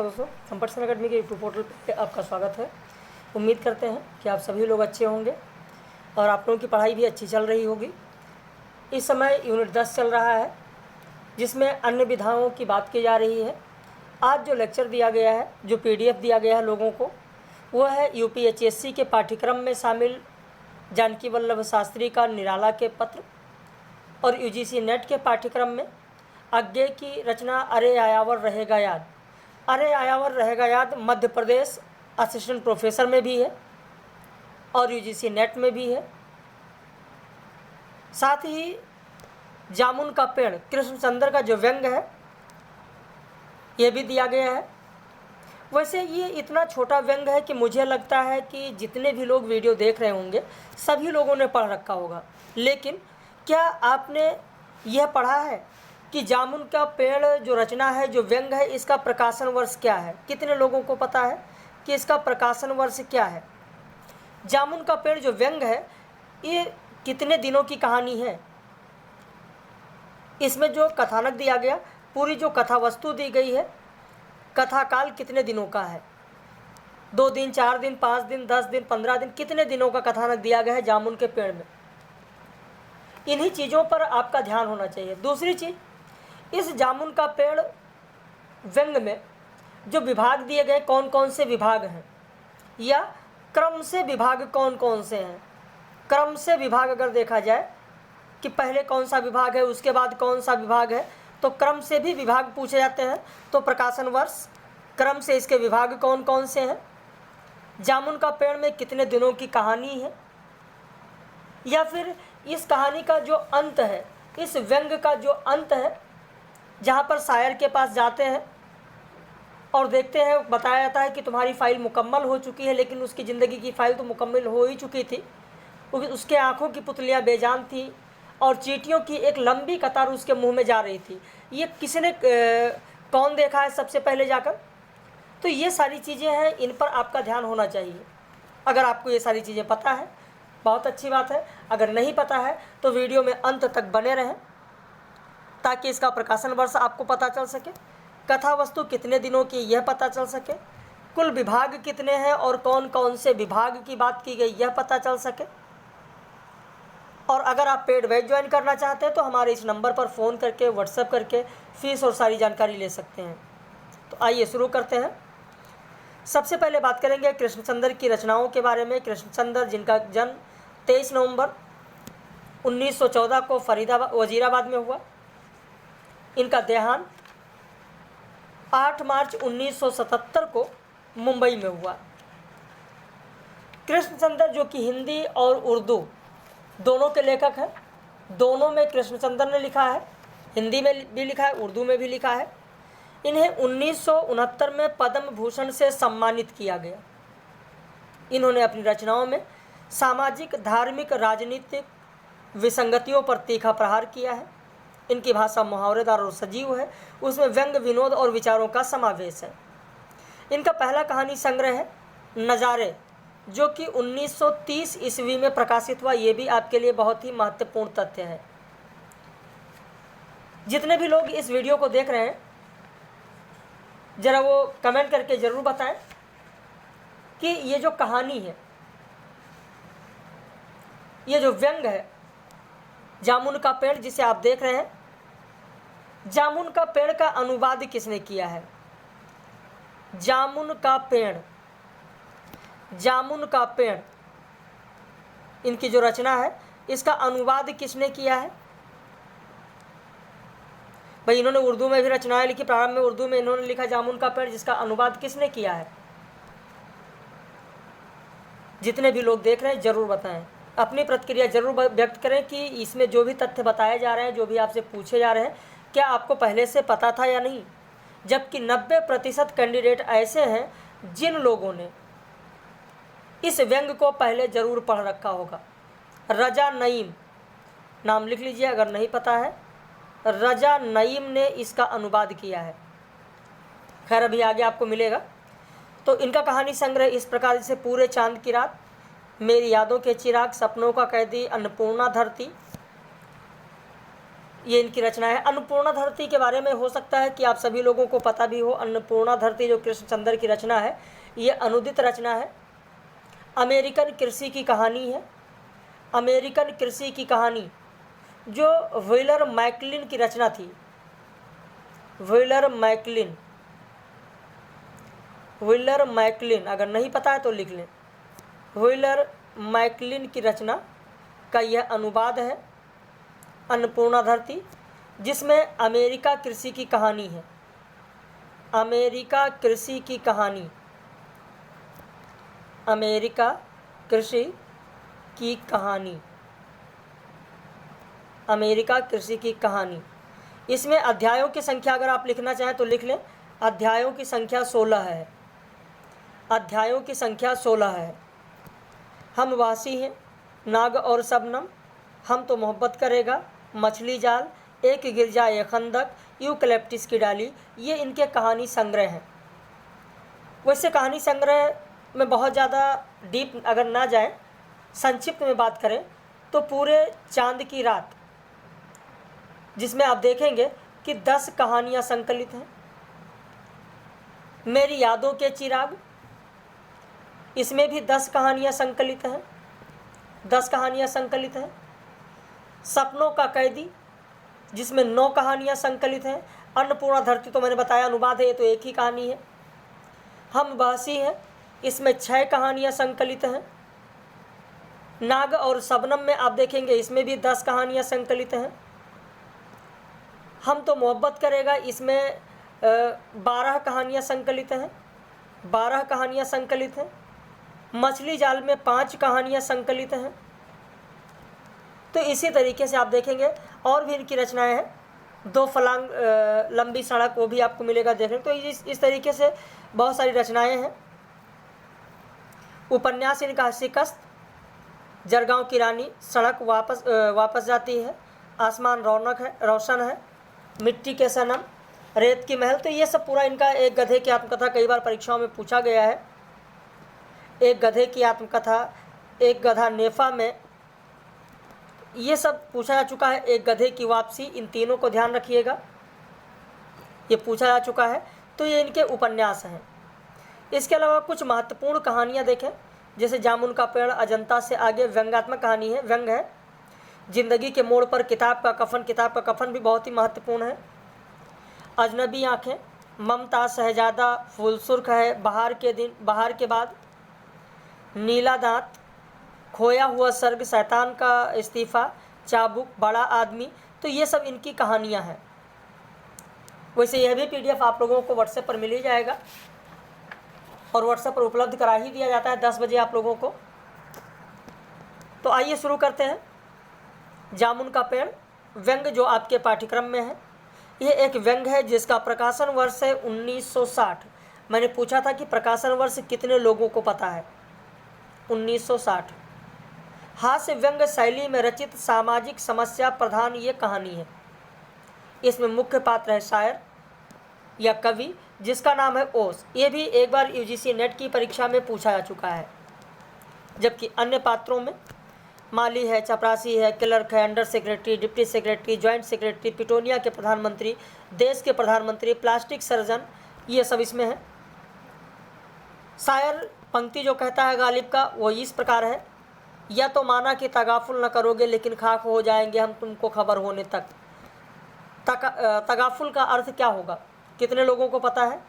नमस्कार दोस्तों, संपर्क अकेडमी के यूट्यूब पोर्टल पे आपका स्वागत है। उम्मीद करते हैं कि आप सभी लोग अच्छे होंगे और आप लोगों की पढ़ाई भी अच्छी चल रही होगी। इस समय यूनिट 10 चल रहा है, जिसमें अन्य विधाओं की बात की जा रही है। आज जो लेक्चर दिया गया है, जो PDF दिया गया है लोगों को, वह है UPHSC के पाठ्यक्रम में शामिल जानकी वल्लभ शास्त्री का निराला के पत्र और UGC नेट के पाठ्यक्रम में अज्ञे की रचना अरे आयावर रहेगा याद। अरे आयावर रहेगा याद मध्य प्रदेश असिस्टेंट प्रोफेसर में भी है और UGC नेट में भी है। साथ ही जामुन का पेड़ कृष्णचंद्र का जो व्यंग है, ये भी दिया गया है। वैसे ये इतना छोटा व्यंग है कि मुझे लगता है कि जितने भी लोग वीडियो देख रहे होंगे सभी लोगों ने पढ़ रखा होगा। लेकिन क्या आपने यह पढ़ा है कि जामुन का पेड़ जो रचना है, जो व्यंग है, इसका प्रकाशन वर्ष क्या है? कितने लोगों को पता है कि इसका प्रकाशन वर्ष क्या है? जामुन का पेड़ जो व्यंग है, ये कितने दिनों की कहानी है? इसमें जो कथानक दिया गया, पूरी जो कथा वस्तु दी गई है, कथा काल कितने दिनों का है? 2 दिन, 4 दिन, 5 दिन, 10 दिन, 15 दिन, कितने दिनों का कथानक दिया गया है जामुन के पेड़ में? इन्हीं चीज़ों पर आपका ध्यान होना चाहिए। दूसरी चीज़, इस जामुन का पेड़ व्यंग में जो विभाग दिए गए, कौन कौन से विभाग हैं, या क्रम से विभाग कौन कौन से हैं? क्रम से विभाग अगर देखा जाए कि पहले कौन सा विभाग है, उसके बाद कौन सा विभाग है, तो क्रम से भी विभाग पूछे जाते हैं। तो प्रकाशन वर्ष, क्रम से इसके विभाग कौन कौन से हैं, जामुन का पेड़ में कितने दिनों की कहानी है, या फिर इस कहानी का जो अंत है, इस व्यंग का जो अंत है, जहाँ पर शायर के पास जाते हैं और देखते हैं, बताया जाता है कि तुम्हारी फ़ाइल मुकम्मल हो चुकी है, लेकिन उसकी ज़िंदगी की फ़ाइल तो मुकम्मल हो ही चुकी थी। उसके आँखों की पुतलियाँ बेजान थी और चींटियों की एक लंबी कतार उसके मुंह में जा रही थी। ये किसने कौन देखा है सबसे पहले जाकर? तो ये सारी चीज़ें हैं, इन पर आपका ध्यान होना चाहिए। अगर आपको ये सारी चीज़ें पता है, बहुत अच्छी बात है। अगर नहीं पता है तो वीडियो में अंत तक बने रहें, ताकि इसका प्रकाशन वर्ष आपको पता चल सके, कथा वस्तु कितने दिनों की यह पता चल सके, कुल विभाग कितने हैं और कौन कौन से विभाग की बात की गई यह पता चल सके। और अगर आप पेड बैच ज्वाइन करना चाहते हैं तो हमारे इस नंबर पर फ़ोन करके, व्हाट्सएप करके फीस और सारी जानकारी ले सकते हैं। तो आइए शुरू करते हैं। सबसे पहले बात करेंगे कृष्णचंद्र की रचनाओं के बारे में। कृष्णचंद्र, जिनका जन्म 23 नवंबर 1914 को वजीराबाद में हुआ। इनका देहांत 8 मार्च 1977 को मुंबई में हुआ। कृष्णचंद्र जो कि हिंदी और उर्दू दोनों के लेखक हैं, दोनों में कृष्णचंद्र ने लिखा है, हिंदी में भी लिखा है, उर्दू में भी लिखा है। इन्हें 1969 में पद्म भूषण से सम्मानित किया गया। इन्होंने अपनी रचनाओं में सामाजिक, धार्मिक, राजनीतिक विसंगतियों पर तीखा प्रहार किया है। इनकी भाषा मुहावरेदार और सजीव है, उसमें व्यंग, विनोद और विचारों का समावेश है। इनका पहला कहानी संग्रह है नज़ारे, जो कि 1930 ईस्वी में प्रकाशित हुआ। ये भी आपके लिए बहुत ही महत्वपूर्ण तथ्य है। जितने भी लोग इस वीडियो को देख रहे हैं, ज़रा वो कमेंट करके ज़रूर बताएं कि ये जो कहानी है, ये जो व्यंग है जामुन का पेड़ जिसे आप देख रहे हैं, जामुन का पेड़ का अनुवाद किसने किया है? जामुन का पेड़, जामुन का पेड़, इनकी जो रचना है, इसका अनुवाद किसने किया है? भाई, इन्होंने उर्दू में भी रचनाएं लिखी। प्रारंभ में उर्दू में इन्होंने लिखा जामुन का पेड़, जिसका अनुवाद किसने किया है? जितने भी लोग देख रहे हैं ज़रूर बताएं, अपनी प्रतिक्रिया जरूर व्यक्त करें कि इसमें जो भी तथ्य बताए जा रहे हैं, जो भी आपसे पूछे जा रहे हैं, क्या आपको पहले से पता था या नहीं। जबकि 90% कैंडिडेट ऐसे हैं जिन लोगों ने इस व्यंग को पहले ज़रूर पढ़ रखा होगा। रजा नईम, नाम लिख लीजिए अगर नहीं पता है। रजा नईम ने इसका अनुवाद किया है। खैर, अभी आगे आपको मिलेगा। तो इनका कहानी संग्रह इस प्रकार, जैसे पूरे चांद की रात, मेरी यादों के चिराग, सपनों का कैदी, अन्नपूर्णा धरती, ये इनकी रचना है। अन्नपूर्णा धरती के बारे में हो सकता है कि आप सभी लोगों को पता भी हो। अन्नपूर्णा धरती जो कृष्णचंद्र की रचना है, ये अनुदित रचना है। अमेरिकन कृषि की कहानी है। अमेरिकन कृषि की कहानी जो व्हीलर मैकलिन की रचना थी। व्हीलर मैकलिन, अगर नहीं पता है तो लिख लें। व्हीलर मैकलिन की रचना का यह अनुवाद है अन्नपूर्णा धरती, जिसमें अमेरिका कृषि की कहानी है। अमेरिका कृषि की कहानी, अमेरिका कृषि की कहानी, अमेरिका कृषि की कहानी। इसमें अध्यायों की संख्या अगर आप लिखना चाहें तो लिख लें। अध्यायों की संख्या 16 है। अध्यायों की संख्या 16 है। हम वासी हैं, नाग और शबनम, हम तो मोहब्बत करेगा, मछली जाल, एक गिरजा एक खंदक, यूकलिप्टस की डाली, ये इनके कहानी संग्रह हैं। वैसे कहानी संग्रह में बहुत ज़्यादा डीप अगर ना जाए, संक्षिप्त में बात करें तो पूरे चांद की रात, जिसमें आप देखेंगे कि 10 कहानियाँ संकलित हैं। मेरी यादों के चिराग, इसमें भी 10 कहानियाँ संकलित हैं। 10 कहानियाँ संकलित हैं। सपनों का कैदी, जिसमें 9 कहानियाँ संकलित हैं। अन्नपूर्णा धरती तो मैंने बताया अनुवाद है, ये तो एक ही कहानी है। हम वासी हैं, इसमें 6 कहानियाँ संकलित हैं। नाग और शबनम में आप देखेंगे इसमें भी 10 कहानियाँ संकलित हैं। हम तो मोहब्बत करेगा, इसमें 12 कहानियाँ संकलित हैं। 12 कहानियाँ संकलित हैं। मछली जाल में 5 कहानियाँ संकलित हैं। तो इसी तरीके से आप देखेंगे और भी इनकी रचनाएं हैं। 2 फलांग लंबी सड़क, वो भी आपको मिलेगा देखने। तो इस तरीके से बहुत सारी रचनाएं हैं। उपन्यास इनका शिकस्त, जरगांव की रानी, सड़क वापस जाती है, आसमान रौनक है रोशन है, मिट्टी के सनम, रेत की महल। तो ये सब पूरा इनका एक गधे की आत्मकथा, कई बार परीक्षाओं में पूछा गया है। एक गधे की आत्मकथा, एक गधा नेफा में, ये सब पूछा जा चुका है। एक गधे की वापसी, इन तीनों को ध्यान रखिएगा, ये पूछा जा चुका है। तो ये इनके उपन्यास हैं। इसके अलावा कुछ महत्वपूर्ण कहानियाँ देखें, जैसे जामुन का पेड़, अजंता से आगे, व्यंग्यात्मक कहानी है, व्यंग है। जिंदगी के मोड़ पर, किताब का कफन भी बहुत ही महत्वपूर्ण है। अजनबी आँखें, ममता, शहजादा, फूलसुर्ख है, बहार के बाद, नीला दांत, खोया हुआ सर्ग, शैतान का इस्तीफा, चाबुक, बड़ा आदमी। तो ये सब इनकी कहानियाँ हैं। वैसे यह भी PDF आप लोगों को व्हाट्सएप पर मिल ही जाएगा, और व्हाट्सएप पर उपलब्ध करा ही दिया जाता है 10 बजे आप लोगों को। तो आइए शुरू करते हैं। जामुन का पेड़ व्यंग जो आपके पाठ्यक्रम में है, ये एक व्यंग है जिसका प्रकाशन वर्ष है 1960। मैंने पूछा था कि प्रकाशन वर्ष कितने लोगों को पता है? 1960। हास्य व्यंग शैली में रचित सामाजिक समस्या प्रधान ये कहानी है। इसमें मुख्य पात्र है शायर या कवि, जिसका नाम है ओस। ये भी एक बार UGC नेट की परीक्षा में पूछा जा चुका है। जबकि अन्य पात्रों में माली है, चपरासी है, क्लर्क है, under secretary, deputy secretary, joint secretary, petunia के प्रधानमंत्री, देश के प्रधानमंत्री, प्लास्टिक सर्जन, ये सब इसमें है। शायर पंक्ति जो कहता है गालिब का, वो इस प्रकार है, या तो माना कि तगाफुल न करोगे लेकिन खाक हो जाएंगे हम तुमको खबर होने तक। तगाफुल का अर्थ क्या होगा, कितने लोगों को पता है?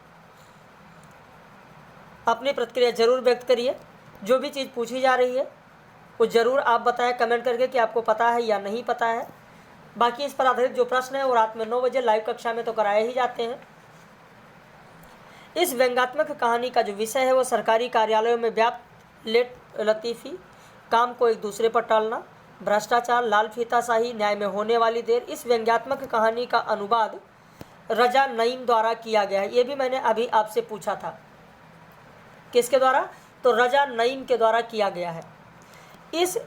अपनी प्रतिक्रिया जरूर व्यक्त करिए। जो भी चीज़ पूछी जा रही है वो ज़रूर आप बताएं कमेंट करके कि आपको पता है या नहीं पता है। बाकी इस पर आधारित जो प्रश्न है वो रात में 9 बजे लाइव कक्षा में तो कराए ही जाते हैं। इस व्यंग्यात्मक कहानी का जो विषय है वो सरकारी कार्यालयों में व्याप्त लेट लतीफ़ी, काम को एक दूसरे पर टालना, भ्रष्टाचार, लाल फीताशाही, न्याय में होने वाली देर। इस व्यंग्यात्मक कहानी का अनुवाद रजा नईम द्वारा किया गया है। ये भी मैंने अभी आपसे पूछा था, किसके द्वारा? तो रजा नईम के द्वारा किया गया है। इस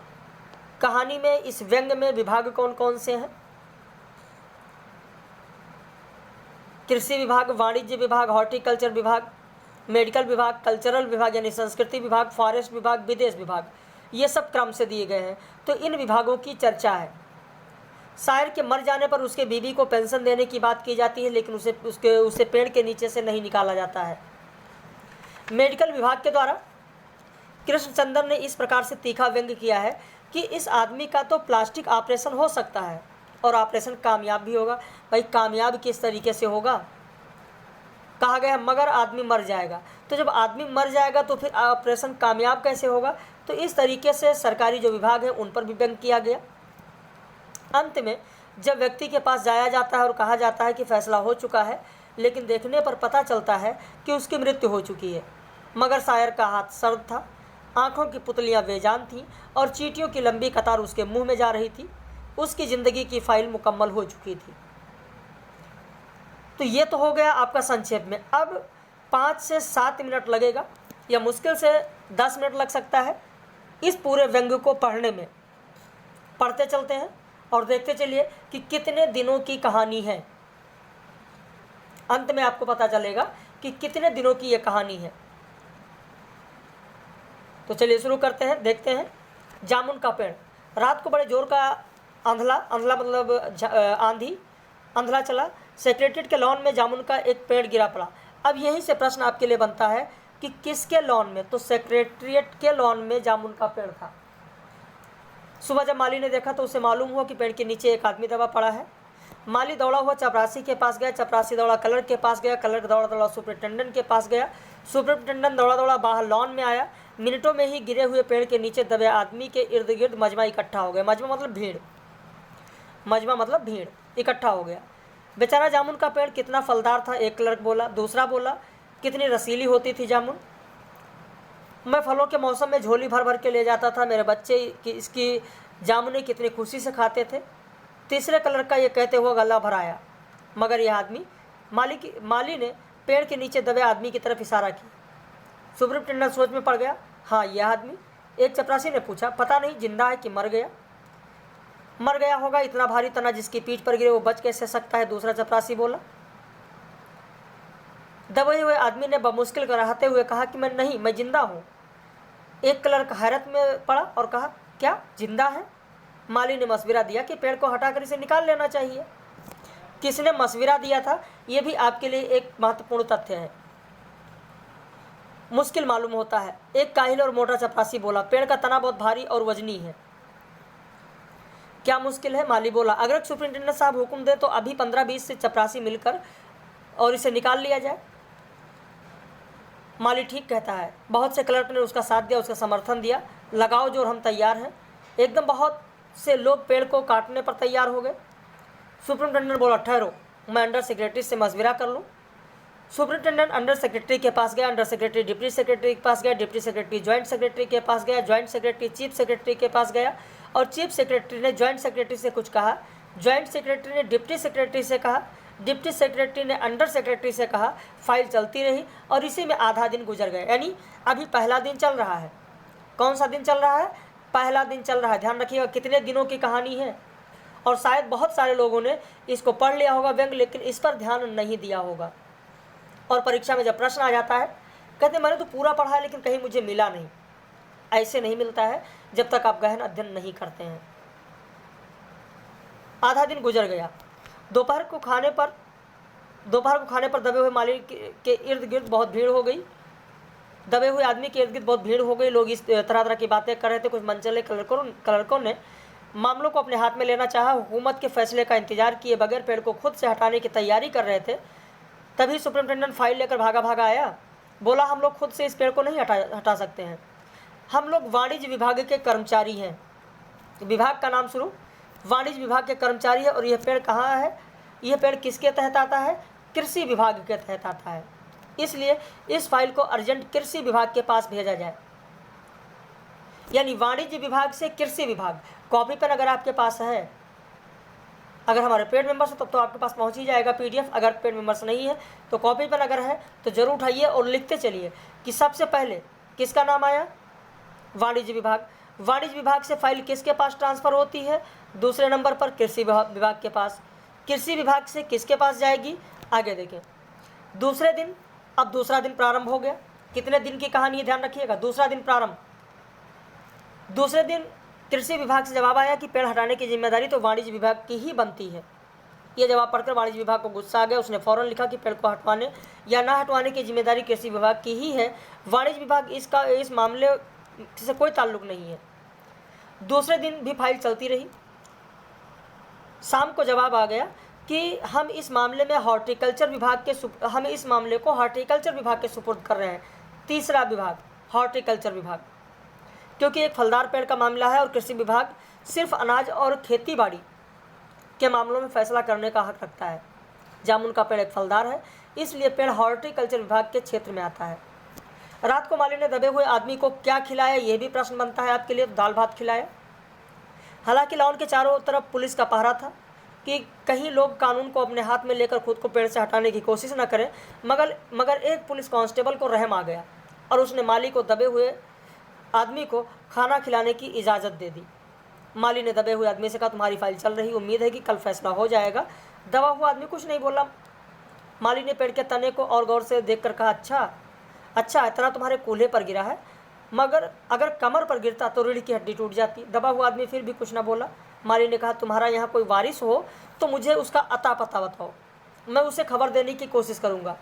कहानी में, इस व्यंग में विभाग कौन कौन से हैं? कृषि विभाग, वाणिज्य विभाग, हॉर्टिकल्चर विभाग, मेडिकल विभाग, कल्चरल विभाग यानी संस्कृति विभाग, फॉरेस्ट विभाग, विदेश विभाग, ये सब क्रम से दिए गए हैं। तो इन विभागों की चर्चा है। शायर के मर जाने पर उसके बीवी को पेंशन देने की बात की जाती है, लेकिन उसे पेड़ के नीचे से नहीं निकाला जाता है। मेडिकल विभाग के द्वारा कृष्णचंद्र ने इस प्रकार से तीखा व्यंग्य किया है कि इस आदमी का तो प्लास्टिक ऑपरेशन हो सकता है और ऑपरेशन कामयाब भी होगा। भाई कामयाब किस तरीके से होगा? कहा गया मगर आदमी मर जाएगा, तो जब आदमी मर जाएगा तो फिर ऑपरेशन कामयाब कैसे होगा? तो इस तरीके से सरकारी जो विभाग है उन पर भी व्यंग्य किया गया। अंत में जब व्यक्ति के पास जाया जाता है और कहा जाता है कि फैसला हो चुका है, लेकिन देखने पर पता चलता है कि उसकी मृत्यु हो चुकी है, मगर शायर का हाथ सर्द था, आंखों की पुतलियां बेजान थीं और चींटियों की लंबी कतार उसके मुंह में जा रही थी। उसकी ज़िंदगी की फाइल मुकम्मल हो चुकी थी। तो ये तो हो गया आपका संक्षेप में। अब 5 से 7 मिनट लगेगा या मुश्किल से 10 मिनट लग सकता है इस पूरे व्यंग्य को पढ़ने में। पढ़ते चलते हैं और देखते चलिए कि कितने दिनों की कहानी है। अंत में आपको पता चलेगा कि कितने दिनों की ये कहानी है। तो चलिए शुरू करते हैं, देखते हैं। जामुन का पेड़। रात को बड़े जोर का अंधला मतलब आंधी अंधला चला। सेक्रेटरीट के लॉन में जामुन का एक पेड़ गिरा पड़ा। अब यहीं से प्रश्न आपके लिए बनता है कि किसके लॉन में? तो सेक्रेटरीट के लॉन में जामुन का पेड़ था। सुबह जब माली ने देखा तो उसे मालूम हुआ कि पेड़ के नीचे एक आदमी दबा पड़ा है। माली दौड़ा हुआ चपरासी के पास गया, चपरासी दौड़ा कलर के पास गया, कलर दौड़ा दौड़ा सुपरिटेंडेंट के पास गया, सुपरिटेंडेंट दौड़ा दौड़ा बाहर लॉन में आया। मिनटों में ही गिरे हुए पेड़ के नीचे दबे आदमी के इर्द गिर्द मजमा इकट्ठा हो गया। मजमा मतलब भीड़ इकट्ठा हो गया। बेचारा जामुन का पेड़ कितना फलदार था, एक क्लर्क बोला। दूसरा बोला कितनी रसीली होती थी जामुन, मैं फलों के मौसम में झोली भर भर के ले जाता था, मेरे बच्चे इसकी जामुने कितनी खुशी से खाते थे। तीसरे क्लर्क का ये कहते हुआ गला भर आया। मगर यह आदमी माली ने पेड़ के नीचे दबे आदमी की तरफ इशारा किया। सुपरिटेंडेंट सोच में पड़ गया। हाँ, यह आदमी। एक चपरासी ने पूछा, पता नहीं जिंदा है कि मर गया? मर गया होगा, इतना भारी तना जिसकी पीठ पर गिरे वो बच कैसे सकता है? दूसरा चपरासी बोला। दबे हुए आदमी ने बमुश्किल कराहते हुए कहा कि मैं जिंदा हूँ। एक क्लर्क हैरत में पड़ा और कहा, क्या जिंदा है? माली ने मशविरा दिया कि पेड़ को हटाकर इसे निकाल लेना चाहिए। किसने मशविरा दिया था, ये भी आपके लिए एक महत्वपूर्ण तथ्य है। मुश्किल मालूम होता है। एक काहिल और मोटा चपरासी बोला, पेड़ का तना बहुत भारी और वजनी है। क्या मुश्किल है? माली बोला, अगर सुपरिटेंडेंट साहब हुक्म दे तो अभी 15-20 से चपरासी मिलकर और इसे निकाल लिया जाए। माली ठीक कहता है। बहुत से क्लर्क ने उसका साथ दिया, उसका समर्थन दिया। लगाओ जोर, हम तैयार हैं। एकदम बहुत से लोग पेड़ को काटने पर तैयार हो गए। सुपरिटेंडेंट बोला, ठहरो, मैं अंडर सेक्रेटरी से मशविरा कर लूँ। सुपरिटेंडेंट अंडर सेक्रेटरी के पास गया, अंडर सेक्रेटरी डिप्टी सेक्रेटरी के पास गया, डिप्टी सेक्रेटरी ज्वाइंट सेक्रेटरी के पास गया, ज्वाइंट सेक्रेटरी चीफ सेक्रेटरी के पास गया और चीफ सेक्रेटरी ने ज्वाइंट सेक्रेटरी से कुछ कहा। ज्वाइंट सेक्रेटरी ने डिप्टी सेक्रेटरी से कहा, डिप्टी सेक्रेटरी ने अंडर सेक्रेटरी से कहा। फाइल चलती रही और इसी में आधा दिन गुजर गया। यानी अभी पहला दिन चल रहा है। कौन सा दिन चल रहा है? पहला दिन चल रहा है। ध्यान रखिएगा कितने दिनों की कहानी है। और शायद बहुत सारे लोगों ने इसको पढ़ लिया होगा व्यंग्य, लेकिन इस पर ध्यान नहीं दिया होगा। और परीक्षा में जब प्रश्न आ जाता है, कहते मैंने तो पूरा पढ़ा है लेकिन कहीं मुझे मिला नहीं। ऐसे नहीं मिलता है जब तक आप गहन अध्ययन नहीं करते हैं। आधा दिन गुजर गया। दोपहर को खाने पर दबे हुए माली के इर्द गिर्द बहुत भीड़ हो गई। दबे हुए आदमी के इर्द गिर्द बहुत भीड़ हो गई। लोग इस तरह तरह की बातें कर रहे थे। कुछ मनचले क्लर्कों ने मामलों को अपने हाथ में लेना चाहा। हुकूमत के फैसले का इंतजार किए बगैर पेड़ को खुद से हटाने की तैयारी कर रहे थे। तभी सुपरिटेंडेंट फाइल लेकर भागा आया। बोला, हम लोग खुद से इस पेड़ को नहीं हटा सकते हैं। हम लोग वाणिज्य विभाग के कर्मचारी हैं। विभाग का नाम शुरू, वाणिज्य विभाग के कर्मचारी है। और यह पेड़ कहाँ है? यह पेड़ किसके तहत आता है? कृषि विभाग के तहत आता है। इसलिए इस फाइल को अर्जेंट कृषि विभाग के पास भेजा जाए। यानी वाणिज्य विभाग से कृषि विभाग। कॉपी पेन अगर आपके पास है, अगर हमारे पेड मेंबर्स हो तब तो आपके पास पहुंच ही जाएगा PDF। अगर पेड मेंबर्स नहीं है तो कॉपी पेन अगर है तो ज़रूर उठाइए और लिखते चलिए कि सबसे पहले किसका नाम आया? वाणिज्य विभाग। वाणिज्य विभाग से फाइल किसके पास ट्रांसफ़र होती है? दूसरे नंबर पर कृषि विभाग के पास। कृषि विभाग से किसके पास जाएगी? आगे देखें। दूसरे दिन, अब दूसरा दिन प्रारंभ हो गया। कितने दिन की कहानी है ध्यान रखिएगा। दूसरा दिन प्रारंभ। दूसरे दिन कृषि विभाग से जवाब आया कि पेड़ हटाने की जिम्मेदारी तो वाणिज्य विभाग की ही बनती है। ये जवाब पढ़कर वाणिज्य विभाग को गुस्सा आ गया। उसने फौरन लिखा कि पेड़ को हटवाने या ना हटवाने की जिम्मेदारी कृषि विभाग की ही है, वाणिज्य विभाग इस मामले से कोई ताल्लुक नहीं है। दूसरे दिन भी फाइल चलती रही। शाम को जवाब आ गया कि हम इस मामले को हॉर्टिकल्चर विभाग के सुपुर्द कर रहे हैं। तीसरा विभाग हॉर्टिकल्चर विभाग, क्योंकि एक फलदार पेड़ का मामला है और कृषि विभाग सिर्फ अनाज और खेतीबाड़ी के मामलों में फैसला करने का हक रखता है। जामुन का पेड़ एक फलदार है, इसलिए पेड़ हॉर्टिकल्चर विभाग के क्षेत्र में आता है। रात को माली ने दबे हुए आदमी को क्या खिलाया, यह भी प्रश्न बनता है आपके लिए। तो दाल भात खिलाया। हालांकि लॉन के चारों तरफ पुलिस का पहरा था कि कहीं लोग कानून को अपने हाथ में लेकर खुद को पेड़ से हटाने की कोशिश न करें, मगर एक पुलिस कांस्टेबल को रहम आ गया और उसने माली को दबे हुए आदमी को खाना खिलाने की इजाज़त दे दी। माली ने दबे हुए आदमी से कहा, तुम्हारी फाइल चल रही, उम्मीद है कि कल फैसला हो जाएगा। दबा हुआ आदमी कुछ नहीं बोला। माली ने पेड़ के तने को और गौर से देखकर कहा, अच्छा इतना तुम्हारे कूल्हे पर गिरा है, मगर अगर कमर पर गिरता तो रीढ़ की हड्डी टूट जाती। दबा हुआ आदमी फिर भी कुछ न बोला। माली ने कहा, तुम्हारा यहाँ कोई वारिस हो तो मुझे उसका अता पता बताओ, मैं उसे खबर देने की कोशिश करूँगा।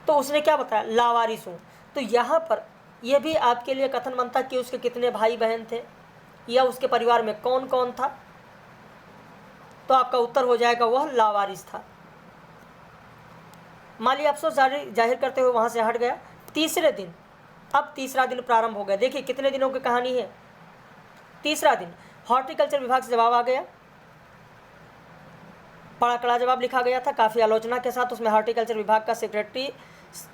तो उसने क्या बताया, लावारिस हूँ। तो यहाँ पर यह भी आपके लिए कथन बनता कि उसके कितने भाई बहन थे या उसके परिवार में कौन कौन था। तो आपका उत्तर हो जाएगा वह लावारिस था। माली अफसोस जाहिर करते हुए वहाँ से हट गया। अब तीसरा दिन प्रारंभ हो गया। देखिए कितने दिनों की कहानी है। तीसरा दिन हॉर्टिकल्चर विभाग से जवाब आ गया। बड़ा कड़ा जवाब लिखा गया था, काफ़ी आलोचना के साथ। उसमें हॉर्टिकल्चर विभाग का सेक्रेटरी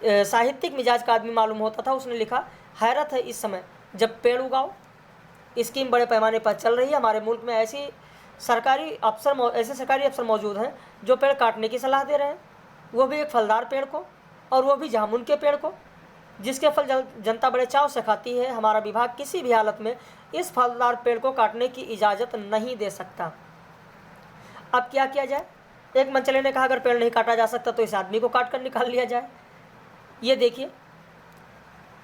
साहित्यिक मिजाज का आदमी मालूम होता था। उसने लिखा, हैरत है इस समय जब पेड़ उगाओ स्कीम बड़े पैमाने पर चल रही है। हमारे मुल्क में ऐसे सरकारी अफसर मौजूद हैं जो पेड़ काटने की सलाह दे रहे हैं, वो भी एक फलदार पेड़ को, और वो भी जामुन के पेड़ को, जिसके फल जनता बड़े चाव से खाती है। हमारा विभाग किसी भी हालत में इस फलदार पेड़ को काटने की इजाज़त नहीं दे सकता। अब क्या किया जाए। एक मंचले ने कहा, अगर पेड़ नहीं काटा जा सकता तो इस आदमी को काट कर निकाल लिया जाए। ये देखिए,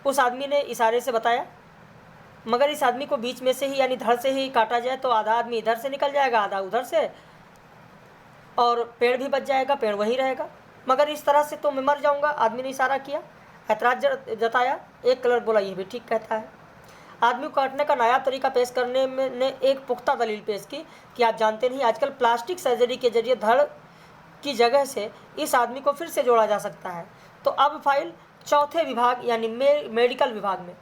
उस आदमी ने इशारे से बताया, मगर इस आदमी को बीच में से ही यानी धड़ से ही काटा जाए तो आधा आदमी इधर से निकल जाएगा, आधा उधर से, और पेड़ भी बच जाएगा, पेड़ वहीं रहेगा। मगर इस तरह से तो मैं मर जाऊंगा। आदमी ने इशारा किया, ऐतराज जताया। एक क्लर्क बोला, यह भी ठीक कहता है। आदमी को काटने का नया तरीका पेश करने में ने एक पुख्ता दलील पेश की कि आप जानते नहीं, आजकल प्लास्टिक सर्जरी के जरिए धड़ की जगह से इस आदमी को फिर से जोड़ा जा सकता है। तो अब फाइल चौथे विभाग यानी मेडिकल विभाग में,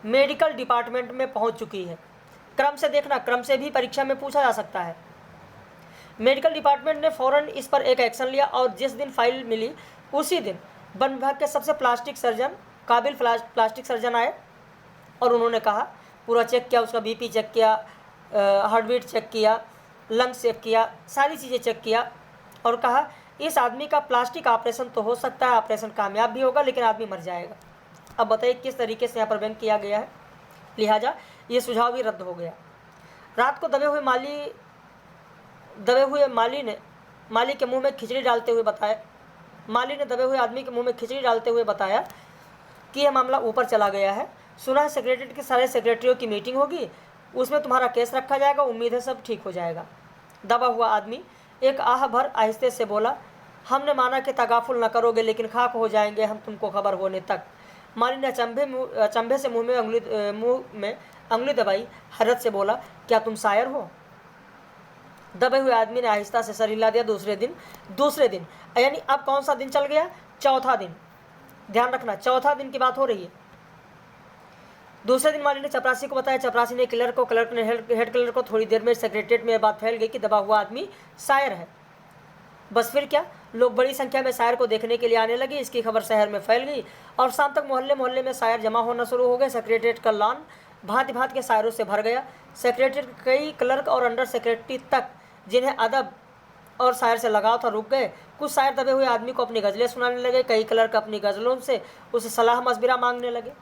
मेडिकल डिपार्टमेंट में पहुंच चुकी है। क्रम से देखना, क्रम से भी परीक्षा में पूछा जा सकता है। मेडिकल डिपार्टमेंट ने फ़ौरन इस पर एक एक्शन लिया और जिस दिन फाइल मिली उसी दिन वन विभाग के सबसे काबिल प्लास्टिक सर्जन आए और उन्होंने कहा, पूरा चेक किया, उसका बीपी चेक किया, हार्ट बीट चेक किया, लंग्स चेक किया, सारी चीज़ें चेक किया और कहा, इस आदमी का प्लास्टिक ऑपरेशन तो हो सकता है, ऑपरेशन कामयाब भी होगा, लेकिन आदमी मर जाएगा। अब बताइए किस तरीके से यहाँ पर व्यंग किया गया है। लिहाजा ये सुझाव भी रद्द हो गया। रात को दबे हुए माली के मुंह में खिचड़ी डालते हुए बताया, माली ने दबे हुए आदमी के मुंह में खिचड़ी डालते हुए बताया कि यह मामला ऊपर चला गया है। सुना है सेक्रेटरीट के सारे सेक्रेटरियों की मीटिंग होगी, उसमें तुम्हारा केस रखा जाएगा, उम्मीद है सब ठीक हो जाएगा। दबा हुआ आदमी एक आह भर आहिस्ते से बोला, हमने माना कि तगाफुल न करोगे, लेकिन खाक हो जाएंगे हम तुमको खबर होने तक। माली ने अचंभे से मुंह में अंगुली दबाई, हैरत से बोला, क्या तुम शायर हो? दबे हुए आदमी ने आहिस्ता से सर हिला दिया। दूसरे दिन यानी अब कौन सा दिन चल गया? चौथा दिन। ध्यान रखना, चौथा दिन की बात हो रही है। दूसरे दिन माली ने चपरासी को बताया, चपरासी ने क्लर्क ने हेड क्लर्क को। थोड़ी देर में सेक्रेटरीट में यह बात फैल गई कि दबा हुआ आदमी शायर है। बस फिर क्या, लोग बड़ी संख्या में शायर को देखने के लिए आने लगे। इसकी खबर शहर में फैल गई और शाम तक मोहल्ले मोहल्ले में शायर जमा होना शुरू हो गए। सेक्रेटरीट का लॉन भांति भांति के शायरों से भर गया। सेक्रेटरीट के कई क्लर्क और अंडर सेक्रेटरी तक जिन्हें अदब और शायर से लगाव था रुक गए। कुछ शायर दबे हुए आदमी को अपनी गज़लें सुनाने लगे, कई क्लर्क अपनी गज़लों से उसे सलाह मशविरा मांगने लगे।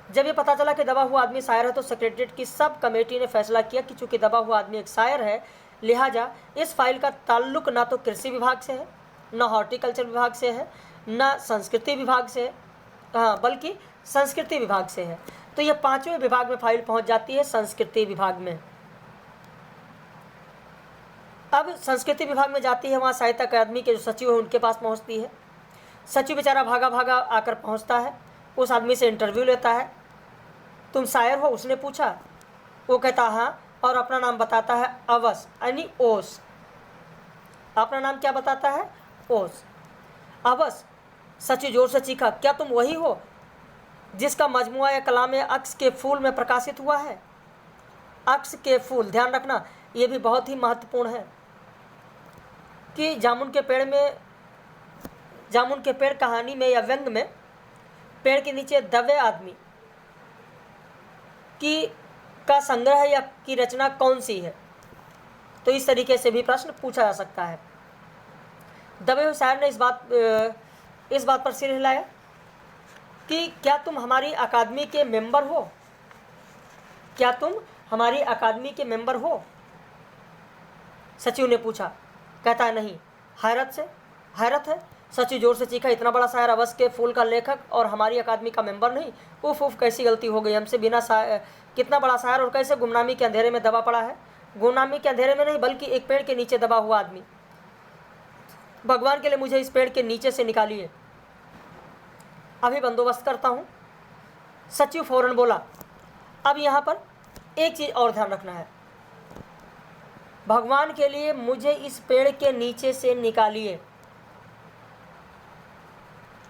जब ये पता चला कि दबा हुआ आदमी शायर है तो सेक्रेटरीट की सब कमेटी ने फैसला किया कि चूंकि दबा हुआ आदमी एक शायर है, लिहाजा इस फाइल का ताल्लुक ना तो कृषि विभाग से है, न हॉर्टिकल्चर विभाग से है, न संस्कृति विभाग से है, हाँ बल्कि संस्कृति विभाग से है। तो ये 5वें विभाग में फाइल पहुंच जाती है, संस्कृति विभाग में। अब संस्कृति विभाग में जाती है, वहाँ साहित्य अकादमी के जो सचिव है उनके पास पहुँचती है। सचिव बेचारा भागा भागा आकर पहुँचता है, उस आदमी से इंटरव्यू लेता है। तुम शायर हो? उसने पूछा। वो कहता हाँ, और अपना नाम बताता है अवस यानी ओस। अपना नाम क्या बताता है? ओस। अवस। सचिव जोर से चीखा, क्या तुम वही हो जिसका मजमुआ या कलाम अक्स के फूल में प्रकाशित हुआ है? अक्स के फूल, ध्यान रखना ये भी बहुत ही महत्वपूर्ण है कि जामुन के पेड़ कहानी में या व्यंग में पेड़ के नीचे दबे आदमी का संग्रह या की रचना कौन सी है? तो इस तरीके से भी प्रश्न पूछा जा सकता है। दबे हुए शायर ने इस बात पर सिर हिलाया कि क्या तुम हमारी अकादमी के मेंबर हो? क्या तुम हमारी अकादमी के मेंबर हो? सचिव ने पूछा। कहता है नहीं। हैरत है। सचिव जोर से चीखा, इतना बड़ा शायर, अवस के फूल का लेखक और हमारी अकादमी का मेंबर नहीं? उफ, कैसी गलती हो गई हमसे। कितना बड़ा शायर और कैसे गुमनामी के अंधेरे में दबा पड़ा है? गुमनामी के अंधेरे में नहीं, बल्कि एक पेड़ के नीचे दबा हुआ आदमी। भगवान के लिए मुझे इस पेड़ के नीचे से निकालिए, अभी बंदोबस्त करता हूँ। सचिव फौरन बोला। अब यहाँ पर एक चीज़ और ध्यान रखना है, भगवान के लिए मुझे इस पेड़ के नीचे से निकालिए।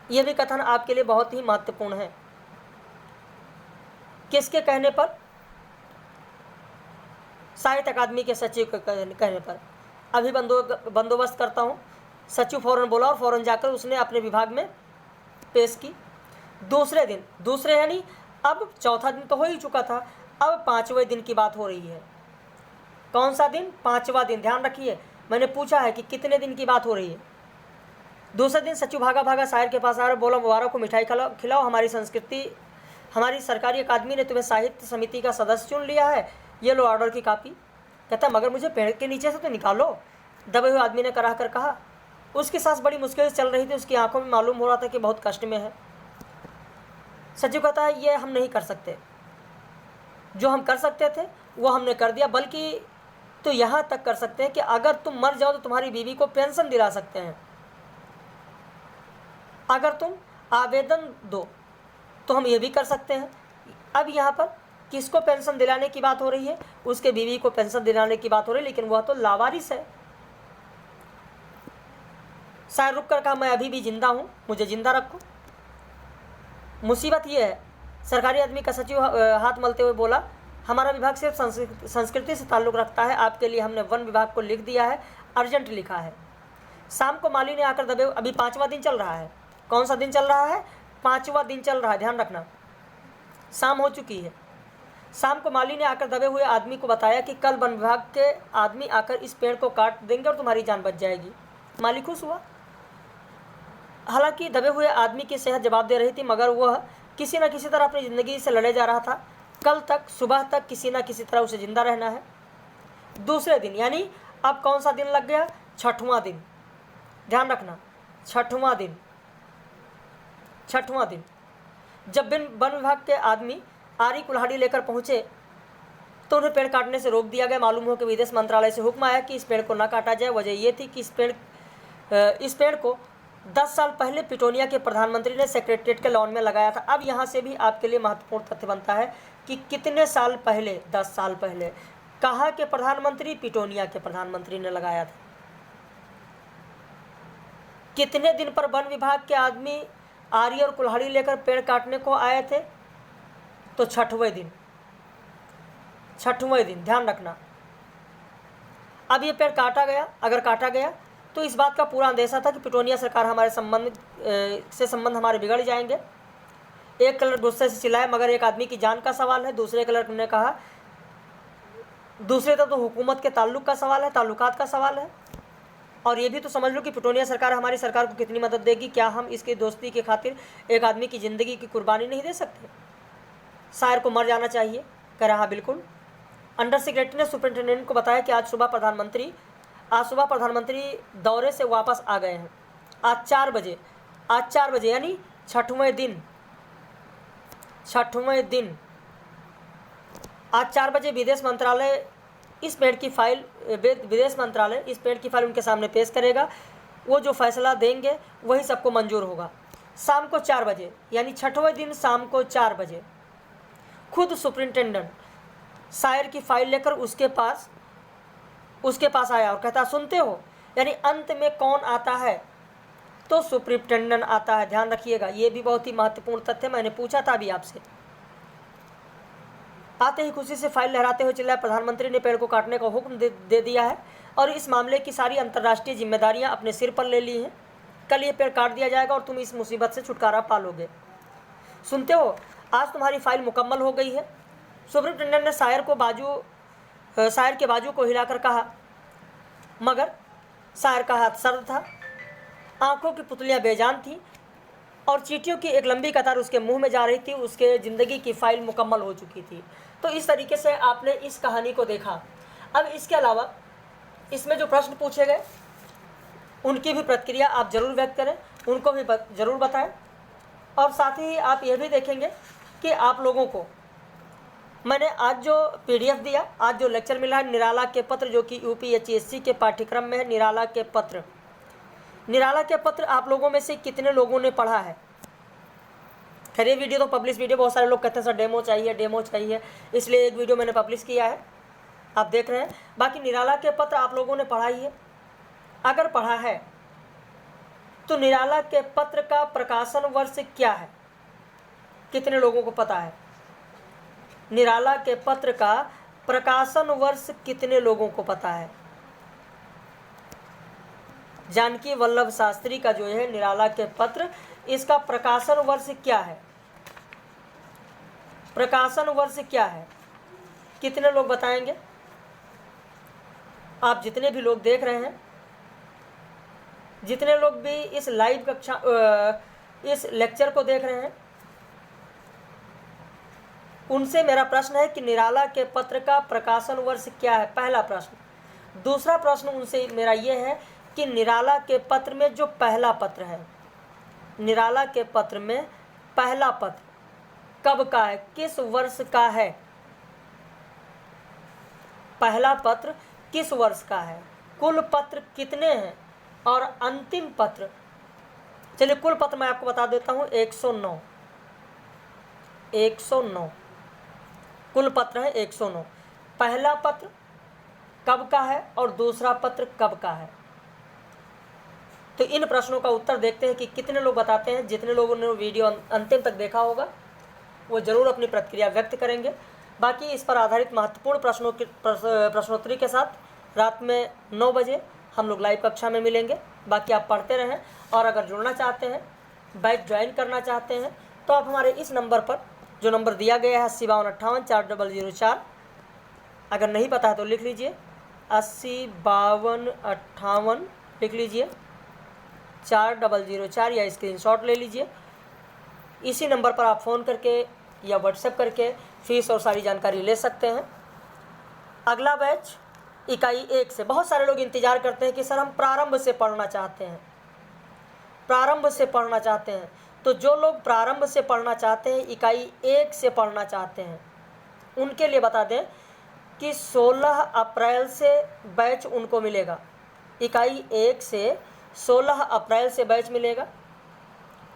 यह भी कथन आपके लिए बहुत ही महत्वपूर्ण है। किसके कहने पर? साहित्य अकादमी के सचिव के कहने पर। अभी बंदोबस्त करता हूँ, सचिव फौरन बोला और फौरन जाकर उसने अपने विभाग में पेश की। दूसरे यानी अब चौथा दिन तो हो ही चुका था, अब 5वें दिन की बात हो रही है। कौन सा दिन? 5वां दिन। ध्यान रखिए, मैंने पूछा है कि कितने दिन की बात हो रही है। दूसरे दिन सचिव भागा भागा शायर के पास आया, बोला मुबारक को मिठाई खिलाओ, हमारी सरकारी अकादमी ने तुम्हें साहित्य समिति का सदस्य चुन लिया है, ये लो ऑर्डर की कापी। कहता मगर मुझे पेड़ के नीचे से तो निकालो, दबे हुए आदमी ने कराह कर कहा। उसकी सांस बड़ी मुश्किल से चल रही थी, उसकी आंखों में मालूम हो रहा था कि बहुत कष्ट में है। सचिव कहता है ये हम नहीं कर सकते, जो हम कर सकते थे वो हमने कर दिया, बल्कि तो यहाँ तक कर सकते हैं कि अगर तुम मर जाओ तो तुम्हारी बीवी को पेंशन दिला सकते हैं। अगर तुम आवेदन दो तो हम ये भी कर सकते हैं। अब यहाँ पर किसको पेंशन दिलाने की बात हो रही है? उसके बीवी को पेंशन दिलाने की बात हो रही है, लेकिन वह तो लावारिस है। शायर रुक कर कहा, मैं अभी भी जिंदा हूँ, मुझे जिंदा रखो। मुसीबत ये है, सरकारी आदमी का सचिव हाथ मलते हुए बोला, हमारा विभाग सिर्फ संस्कृति से ताल्लुक़ रखता है, आपके लिए हमने वन विभाग को लिख दिया है, अर्जेंट लिखा है। शाम को माली ने आकर दबे, अभी 5वां दिन चल रहा है। कौन सा दिन चल रहा है? 5वां दिन चल रहा है, ध्यान रखना। शाम हो चुकी है। शाम को माली ने आकर दबे हुए आदमी को बताया कि कल वन विभाग के आदमी आकर इस पेड़ को काट देंगे और तुम्हारी जान बच जाएगी। माली खुश हुआ। हालांकि दबे हुए आदमी की सेहत जवाब दे रही थी, मगर वह किसी न किसी तरह अपनी ज़िंदगी से लड़े जा रहा था। कल तक सुबह तक किसी न किसी तरह उसे ज़िंदा रहना है। दूसरे दिन यानी अब कौन सा दिन लग गया? 6वां दिन। ध्यान रखना, 6वां दिन। जब वन विभाग के आदमी आरी कुल्हाड़ी लेकर पहुँचे तो उन्हें पेड़ काटने से रोक दिया गया। मालूम हो कि विदेश मंत्रालय से हुक्म आया कि इस पेड़ को न काटा जाए। वजह ये थी कि इस पेड़ को 10 साल पहले पिटोनिया के प्रधानमंत्री ने सेक्रेटरीट के लॉन में लगाया था। अब यहाँ से भी आपके लिए महत्वपूर्ण तथ्य बनता है कि कितने साल पहले? 10 साल पहले। कहाँ के प्रधानमंत्री? पिटोनिया के प्रधानमंत्री ने लगाया था। कितने दिन पर वन विभाग के आदमी आरी और कुल्हाड़ी लेकर पेड़ काटने को आए थे? तो 6वें दिन। ध्यान रखना, अब ये पेड़ काटा गया। अगर काटा गया तो इस बात का पूरा अंदेशा था कि पिटोनिया सरकार हमारे संबंध हमारे बिगड़ जाएंगे। एक क्लर्क गुस्से से चिल्लाया, मगर एक आदमी की जान का सवाल है। दूसरे क्लर्क ने कहा, दूसरे तो हुकूमत के ताल्लुक का सवाल है, ताल्लुकात का सवाल है, और ये भी तो समझ लो कि पिटोनिया सरकार हमारी सरकार को कितनी मदद देगी। क्या हम इसकी दोस्ती की खातिर एक आदमी की ज़िंदगी की कुर्बानी नहीं दे सकते? शायर को मर जाना चाहिए। कह रहा बिल्कुल। अंडर सेक्रेटरी ने सुपरिटेंडेंट को बताया कि आज सुबह प्रधानमंत्री दौरे से वापस आ गए हैं। आज 4 बजे यानी 6वें दिन आज 4 बजे विदेश मंत्रालय इस पेड़ की फाइल विदेश मंत्रालय इस पेड़ की फाइल उनके सामने पेश करेगा। वो जो फैसला देंगे वही सबको मंजूर होगा। शाम को 4 बजे यानी 6वें दिन शाम को 4 बजे खुद सुप्रिंटेंडेंट शायर की फाइल लेकर उसके पास आया और कहता, सुनते हो, यानी अंत में कौन आता है? तो सुप्रिंटेंडेंट आता है। ध्यान रखिएगा, ये भी बहुत ही महत्वपूर्ण तथ्य, मैंने पूछा था अभी आपसे। आते ही खुशी से फाइल लहराते हुए चिल्लाए, प्रधानमंत्री ने पेड़ को काटने का हुक्म दे दिया है और इस मामले की सारी अंतर्राष्ट्रीय जिम्मेदारियां अपने सिर पर ले ली हैं। कल ये पेड़ काट दिया जाएगा और तुम इस मुसीबत से छुटकारा पालोगे। सुनते हो, आज तुम्हारी फाइल मुकम्मल हो गई है। सुप्रिंटेंडेंट ने शायर के बाजू को हिलाकर कहा, मगर शायर का हाथ सर्द था, आंखों की पुतलियां बेजान थीं और चींटियों की एक लंबी कतार उसके मुंह में जा रही थी। उसके ज़िंदगी की फाइल मुकम्मल हो चुकी थी। तो इस तरीके से आपने इस कहानी को देखा। अब इसके अलावा इसमें जो प्रश्न पूछे गए उनकी भी प्रतिक्रिया आप ज़रूर व्यक्त करें, उनको भी ज़रूर बताएं। और साथ ही आप ये भी देखेंगे कि आप लोगों को मैंने आज जो PDF दिया, आज जो लेक्चर मिला है निराला के पत्र, जो कि UPHSC के पाठ्यक्रम में है। निराला के पत्र आप लोगों में से कितने लोगों ने पढ़ा है? खैर ये वीडियो तो पब्लिश वीडियो, बहुत सारे लोग कहते हैं सर डेमो चाहिए, इसलिए एक वीडियो मैंने पब्लिश किया है, आप देख रहे हैं। बाकी निराला के पत्र आप लोगों ने पढ़ा ही है। अगर पढ़ा है तो निराला के पत्र का प्रकाशन वर्ष क्या है? कितने लोगों को पता है? निराला के पत्र का प्रकाशन वर्ष कितने लोगों को पता है? जानकी वल्लभ शास्त्री का जो है निराला के पत्र, इसका प्रकाशन वर्ष क्या है? प्रकाशन वर्ष क्या है? कितने लोग बताएंगे? आप जितने भी लोग देख रहे हैं, जितने लोग भी इस लाइव कक्षा इस लेक्चर को देख रहे हैं, उनसे मेरा प्रश्न है कि निराला के पत्र का प्रकाशन वर्ष क्या है? पहला प्रश्न। दूसरा प्रश्न उनसे मेरा ये है कि निराला के पत्र में जो पहला पत्र है, निराला के पत्र में पहला पत्र कब का है, किस वर्ष का है? पहला पत्र किस वर्ष का है? कुल पत्र कितने हैं? और अंतिम पत्र, चलिए कुल पत्र मैं आपको बता देता हूँ, 109 कुल पत्र है 109। पहला पत्र कब का है और दूसरा पत्र कब का है? तो इन प्रश्नों का उत्तर देखते हैं कि कितने लोग बताते हैं। जितने लोगों ने वीडियो अंतिम तक देखा होगा वो ज़रूर अपनी प्रतिक्रिया व्यक्त करेंगे। बाकी इस पर आधारित महत्वपूर्ण प्रश्नोत्तरी के साथ रात में 9 बजे हम लोग लाइव कक्षा में मिलेंगे। बाकी आप पढ़ते रहें, और अगर जुड़ना चाहते हैं, बैच ज्वाइन करना चाहते हैं, तो आप हमारे इस नंबर पर, जो नंबर दिया गया है 8052584004, अगर नहीं पता है तो लिख लीजिए 805258 लिख लीजिए 4004 या स्क्रीनशॉट ले लीजिए। इसी नंबर पर आप फ़ोन करके या व्हाट्सएप करके फीस और सारी जानकारी ले सकते हैं। अगला बैच इकाई 1 से, बहुत सारे लोग इंतज़ार करते हैं कि सर हम प्रारंभ से पढ़ना चाहते हैं, तो जो लोग प्रारंभ से पढ़ना चाहते हैं, इकाई 1 से पढ़ना चाहते हैं, उनके लिए बता दें कि 16 अप्रैल से बैच उनको मिलेगा। इकाई 1 से 16 अप्रैल से बैच मिलेगा,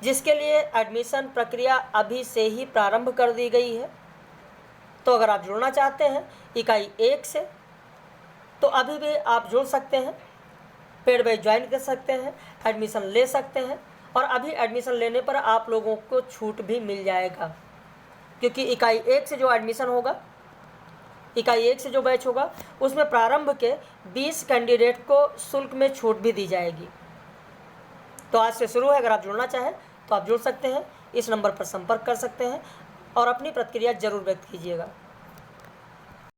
जिसके लिए एडमिशन प्रक्रिया अभी से ही प्रारंभ कर दी गई है। तो अगर आप जुड़ना चाहते हैं इकाई 1 से, तो अभी भी आप जुड़ सकते हैं, पेड बैच ज्वाइन कर सकते हैं, एडमिशन ले सकते हैं। और अभी एडमिशन लेने पर आप लोगों को छूट भी मिल जाएगा, क्योंकि इकाई 1 से जो एडमिशन होगा, इकाई 1 से जो बैच होगा, उसमें प्रारंभ के 20 कैंडिडेट को शुल्क में छूट भी दी जाएगी। तो आज से शुरू है। अगर आप जुड़ना चाहें तो आप जुड़ सकते हैं, इस नंबर पर संपर्क कर सकते हैं और अपनी प्रतिक्रिया ज़रूर व्यक्त कीजिएगा।